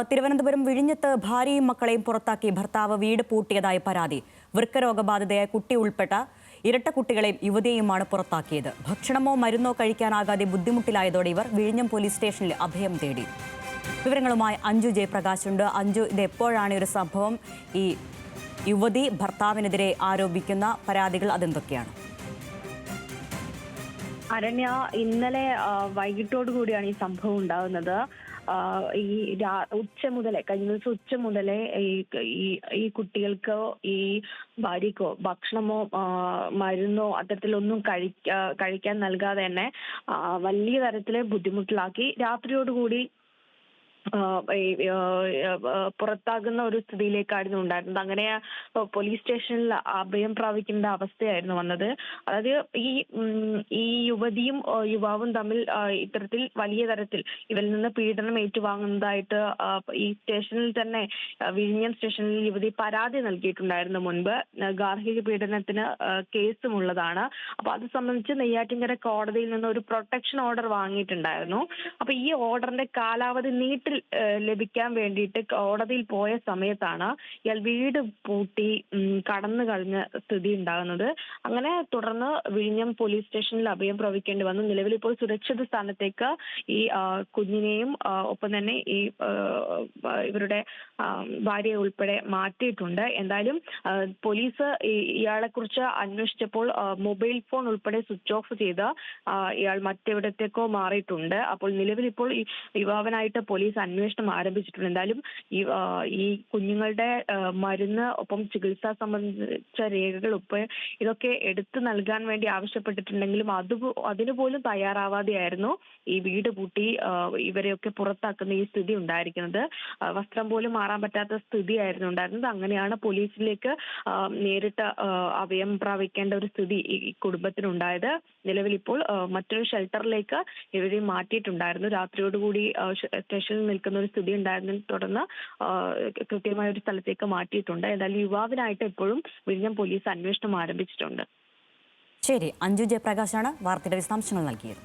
തിരുവനന്തപുരം വിഴിഞ്ഞത്ത് ഭാര്യയും മക്കളെയും പുറത്താക്കി ഭർത്താവ് വീട് പൂട്ടിയതായി പരാതി. വൃക്കരോഗബാധിതയായ കുട്ടി ഉൾപ്പെട്ട ഇരട്ട കുട്ടികളെയും യുവതിയെയുമാണ് പുറത്താക്കിയത്. ഭക്ഷണമോ മരുന്നോ കഴിക്കാനാകാതെ ബുദ്ധിമുട്ടിലായതോടെ ഇവർ വിഴിഞ്ഞം പോലീസ് സ്റ്റേഷനിൽ അഭയം തേടി. വിവരങ്ങളുമായി അഞ്ജു ജയപ്രകാശ് ഉണ്ട്. അഞ്ജു, ഇത് എപ്പോഴാണ് ഒരു സംഭവം? ഈ യുവതി ഭർത്താവിനെതിരെ ആരോപിക്കുന്ന പരാതികൾ അതെന്തൊക്കെയാണ്? അരണ്യ, ഇന്നലെ വൈകിട്ടോടു കൂടിയാണ് ഈ സംഭവം ഉണ്ടാകുന്നത്. ഈ ഉച്ച മുതലേ, കഴിഞ്ഞ ദിവസം ഉച്ച മുതലേ ഈ കുട്ടികൾക്കോ ഈ ഭാര്യക്കോ ഭക്ഷണമോ മരുന്നോ അത്തരത്തിലൊന്നും കഴിക്കാൻ നൽകാതെ തന്നെ വലിയ തരത്തില് ബുദ്ധിമുട്ടിലാക്കി രാത്രിയോടുകൂടി പുറത്താകുന്ന ഒരു സ്ഥിതിയിലേക്കായിരുന്നു ഉണ്ടായിരുന്നത്. അങ്ങനെ പോലീസ് സ്റ്റേഷനിൽ അഭയം പ്രാപിക്കേണ്ട അവസ്ഥയായിരുന്നു വന്നത്. അതായത് ഈ യുവതിയും യുവാവും തമ്മിൽ ഇത്തരത്തിൽ വലിയ തരത്തിൽ ഇവരിൽ നിന്ന് പീഡനം ഏറ്റുവാങ്ങുന്നതായിട്ട് ഈ സ്റ്റേഷനിൽ തന്നെ, വിഴിഞ്ഞം സ്റ്റേഷനിൽ യുവതി പരാതി നൽകിയിട്ടുണ്ടായിരുന്നു മുൻപ്. ഗാർഹിക പീഡനത്തിന് കേസുമുള്ളതാണ്. അപ്പൊ അത് സംബന്ധിച്ച് നെയ്യാറ്റിൻകര കോടതിയിൽ നിന്ന് ഒരു പ്രൊട്ടക്ഷൻ ഓർഡർ വാങ്ങിയിട്ടുണ്ടായിരുന്നു. അപ്പൊ ഈ ഓർഡറിന്റെ കാലാവധി ലഭിക്കാൻ വേണ്ടിയിട്ട് കോടതിയിൽ പോയ സമയത്താണ് ഇയാൾ വീട് പൂട്ടി കടന്നു കളഞ്ഞ സ്ഥിതി ഉണ്ടാകുന്നത്. അങ്ങനെ തുടർന്ന് വിഴിഞ്ഞം പോലീസ് സ്റ്റേഷനിൽ അഭയം പ്രാപിക്കേണ്ടി വന്നു. നിലവിൽ ഇപ്പോൾ സുരക്ഷിത സ്ഥാനത്തേക്ക് ഈ കുഞ്ഞിനെയും ഒപ്പം തന്നെ ഈ ഇവരുടെ ഭാര്യയെ ഉൾപ്പെടെ മാറ്റിയിട്ടുണ്ട്. എന്തായാലും പോലീസ് ഇയാളെ കുറിച്ച് അന്വേഷിച്ചപ്പോൾ മൊബൈൽ ഫോൺ ഉൾപ്പെടെ സ്വിച്ച് ഓഫ് ചെയ്ത് ഇയാൾ മറ്റെവിടത്തേക്കോ മാറിയിട്ടുണ്ട്. അപ്പോൾ നിലവിൽ ഇപ്പോൾ ഈ യുവാവിനായിട്ട് പോലീസ് അന്വേഷണം ആരംഭിച്ചിട്ടുണ്ട്. എന്തായാലും ഈ കുഞ്ഞുങ്ങളുടെ മരുന്ന് ഒപ്പം ചികിത്സ സംബന്ധിച്ച രേഖകൾ ഇതൊക്കെ എടുത്തു നൽകാൻ വേണ്ടി ആവശ്യപ്പെട്ടിട്ടുണ്ടെങ്കിലും അതിനുപോലും തയ്യാറാവാതെയായിരുന്നു ഈ വീട് പൂട്ടി ഇവരെയൊക്കെ പുറത്താക്കുന്ന ഈ സ്ഥിതി ഉണ്ടായിരിക്കുന്നത്. വസ്ത്രം പോലും മാറാൻ പറ്റാത്ത സ്ഥിതിയായിരുന്നു ഉണ്ടായിരുന്നത്. അങ്ങനെയാണ് പോലീസിലേക്ക് നേരിട്ട് അഭയം പ്രാപിക്കേണ്ട ഒരു സ്ഥിതി ഈ കുടുംബത്തിനുണ്ടായത്. നിലവിൽ ഇപ്പോൾ മറ്റൊരു ഷെൽട്ടറിലേക്ക് ഇവരെ മാറ്റിയിട്ടുണ്ടായിരുന്നു. രാത്രിയോടുകൂടി സ്റ്റേഷനിൽ നിൽക്കുന്ന ഒരു സ്ഥിതി ഉണ്ടായതിനെ തുടർന്ന് കൃത്യമായ ഒരു സ്ഥലത്തേക്ക് മാറ്റിയിട്ടുണ്ട്. എന്തായാലും യുവാവിനായിട്ട് എപ്പോഴും വിഴിഞ്ഞം പോലീസ് അന്വേഷണം ആരംഭിച്ചിട്ടുണ്ട്. ശരി, അഞ്ജു ജയപ്രകാശാണ് വാർത്തയുടെ വിശദാംശങ്ങൾ നൽകിയത്.